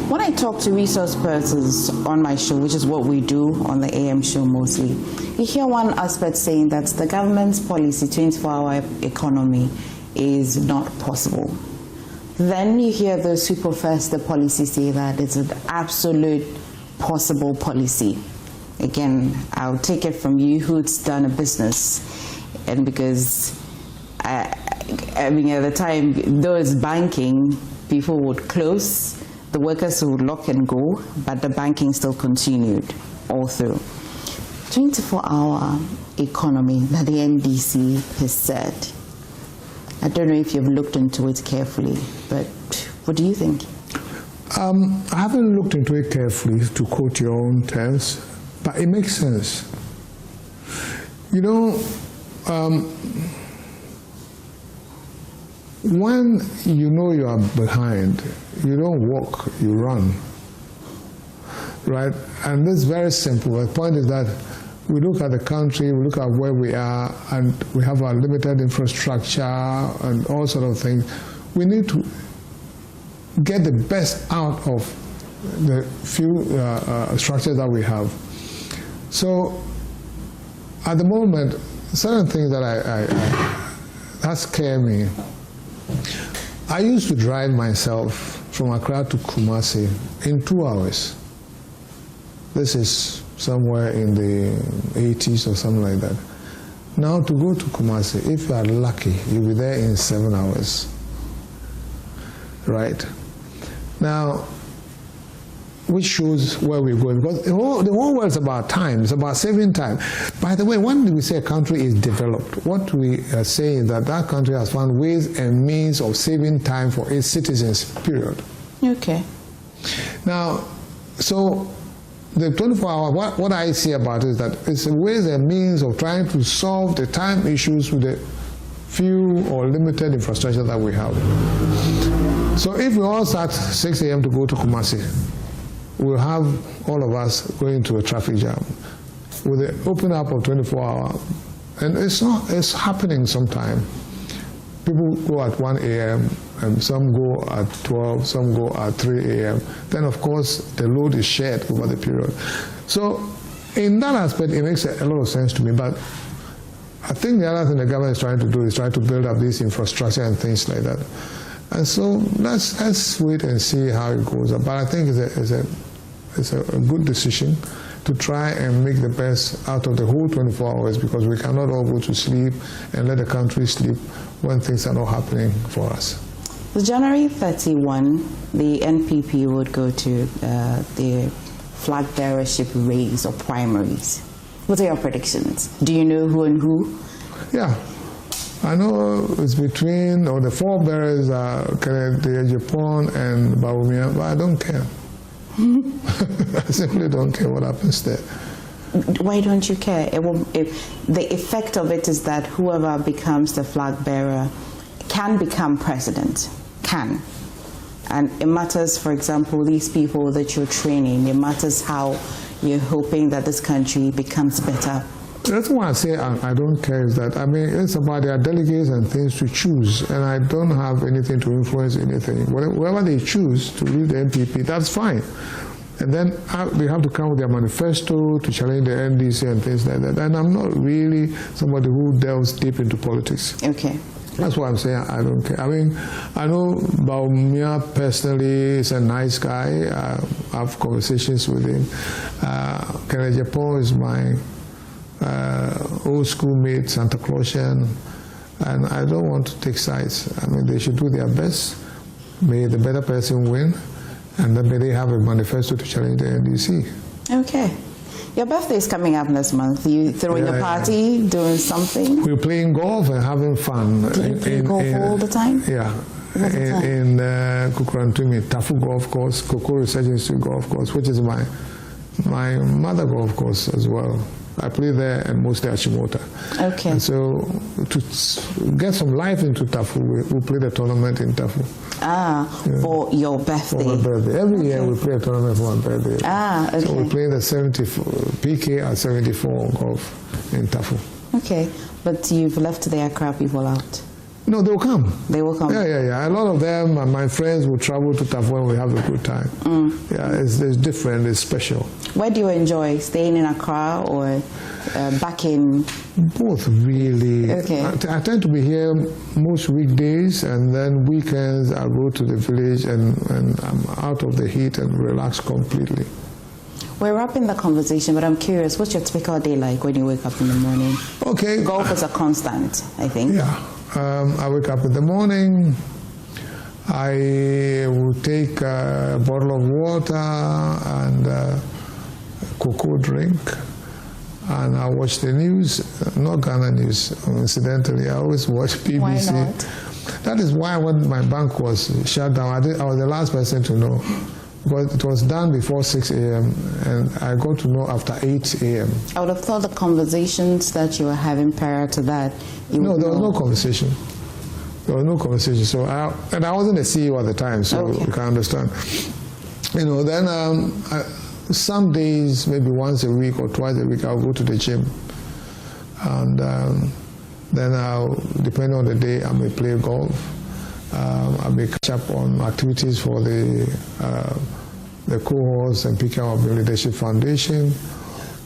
When I talk to resource persons on my show, which is what we do on the AM show mostly, you hear one aspect saying that the government's policy, 24-hour economy, is not possible. Then you hear those who profess the policy say that it's an absolute possible policy. Again, I'll take it from you who's done a business, and because I mean at the time, though it's banking, people would close, the workers would lock and go, but the banking still continued all through. 24-hour economy that the NDC has said. I don't know if you've looked into it carefully, but what do you think? I haven't looked into it carefully, to quote your own terms, but it makes sense. You know, when you know you are behind, you don't walk, you run. Right? And this is very simple. The point is that we look at the country, we look at where we are, and we have a limited infrastructure and all sort of things. We need to get the best out of the few structures that we have. So at the moment, certain things that that scare me. I used to drive myself from Accra to Kumasi in 2 hours. This is somewhere in the 80s or something like that. Now to go to Kumasi, if you are lucky, you'll be there in 7 hours. Right? Now, which shows where we're going, because the whole world is about time, it's about saving time. By the way, when we say a country is developed, what we are saying is that that country has found ways and means of saving time for its citizens, period. Okay. Now, so the 24-hour, what I see about it is that it's ways and means of trying to solve the time issues with the few or limited infrastructure that we have. So if we all start 6 a.m. to go to Kumasi, we'll have all of us going to a traffic jam with the open up of 24-hour. And it's happening sometime. People go at 1 a.m., and some go at 12, some go at 3 a.m. Then, of course, the load is shared over the period. So in that aspect, it makes a lot of sense to me. But I think the other thing the government is trying to do is try to build up this infrastructure and things like that. And so let's wait and see how it goes. But I think it's a good decision to try and make the best out of the whole 24 hours, because we cannot all go to sleep and let the country sleep when things are not happening for us. So January 31, the NPP would go to the flag bearership race or primaries. What are your predictions? Do you know who and who? Yeah. I know it's between, or the four bearers are Japan and Bawumia, but I don't care. I simply don't care what happens there. Why don't you care? If the effect of it is that whoever becomes the flag bearer can become president, can. And it matters, for example, these people that you're training, it matters how you're hoping that this country becomes better. That's why I say I don't care, is that, I mean, it's about their delegates and things to choose, and I don't have anything to influence anything. Whatever they choose to lead the NPP, that's fine. And then they have to come with their manifesto to challenge the NDC and things like that. And I'm not really somebody who delves deep into politics. Okay. That's why I'm saying I don't care. I mean, I know Bawumia personally is a nice guy. I have conversations with him. Ken Japan is my old schoolmate, Santa Clausian, and I don't want to take sides. I mean, they should do their best. May the better person win, and then may they have a manifesto to challenge the NDC. Okay. Your birthday is coming up next month. You throwing a party, doing something? We're playing golf and having fun. Do you play golf all the time? Yeah. In Kukurantumi, Tafu Golf Course, Koko Research Institute Golf Course, which is my mother golf course as well. I play there and mostly at Shimota. Okay. And so to get some life into Tafu, we play the tournament in Tafu. For your birthday? For my birthday. Every year we play a tournament for my birthday. Okay. So we play the 74 PK at 74 golf in Tafu. Okay, but you've left the Accra people out. No, they will come. They will come? Yeah. A lot of them, my friends, will travel to Tafu when we have a good time. Yeah, it's different, it's special. Where do you enjoy? Staying in Accra or back in? Both, really. Okay. I tend to be here most weekdays, and then weekends I go to the village and I'm out of the heat and relax completely. We're wrapping the conversation, but I'm curious, what's your typical day like when you wake up in the morning? Okay. Golf is a constant, I think. Yeah. I wake up in the morning. I will take a bottle of water and a cocoa drink, and I watch the news, not Ghana news, incidentally. I always watch BBC. Why not? That is why when my bank was shut down, I was the last person to know, because it was done before 6 a.m. and I got to know after 8 a.m. I would have thought the conversations that you were having prior to that, No, there was no conversation. There was no conversation. So I wasn't a CEO at the time, so okay. You can understand. You know, then some days, maybe once a week or twice a week, I'll go to the gym. And then depending on the day, I may play golf. I may catch up on activities for the cohorts and Kofi Amoabeng Leadership Foundation,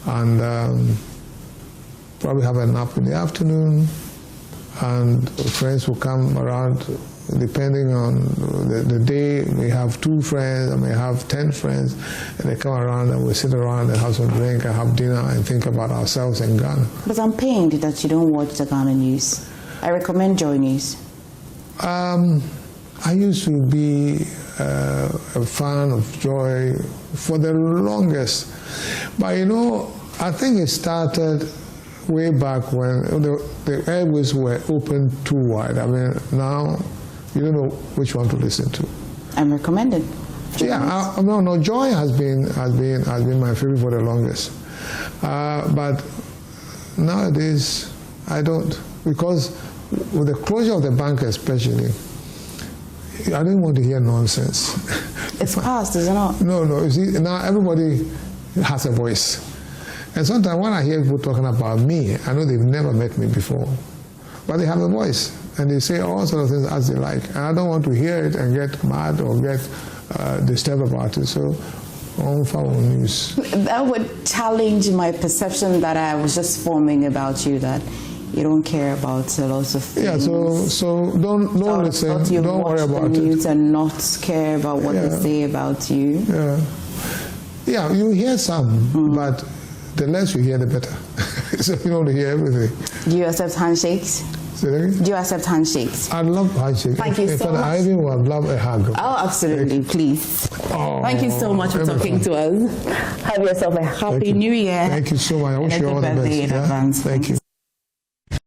and probably have a nap in the afternoon, and friends will come around. Depending on the day, we have 2 friends, I may have 10 friends, and they come around and we sit around and have some drink and have dinner and think about ourselves in Ghana. But I'm pained that you don't watch the Ghana news. I recommend Joy News. I used to be a fan of Joy for the longest, but I think it started way back when the airways were open too wide. I mean, now you don't know which one to listen to. I'm recommended. Yeah, no. Joy has been my favorite for the longest, but nowadays I don't, because with the closure of the bank especially, I don't want to hear nonsense. It's past, is it not? No. You see, now everybody has a voice, and sometimes when I hear people talking about me, I know they've never met me before, but they have a voice. And they say all sorts of things as they like. And I don't want to hear it and get mad or get disturbed about it. So, on phone news. That would challenge my perception that I was just forming about you, that you don't care about a lot of things. Yeah, so don't listen. Don't worry about it. And not care about what they say about you. Yeah, you hear some, but the less you hear, the better. So you don't hear everything. Do you accept handshakes? Do you accept handshakes? I love handshakes. Thank you so much. I even would love a hug. Oh, absolutely, please. Oh, thank you so much for talking to us. Have yourself a happy New Year. Thank you so much. I wish you all the best. In advance. Thank you.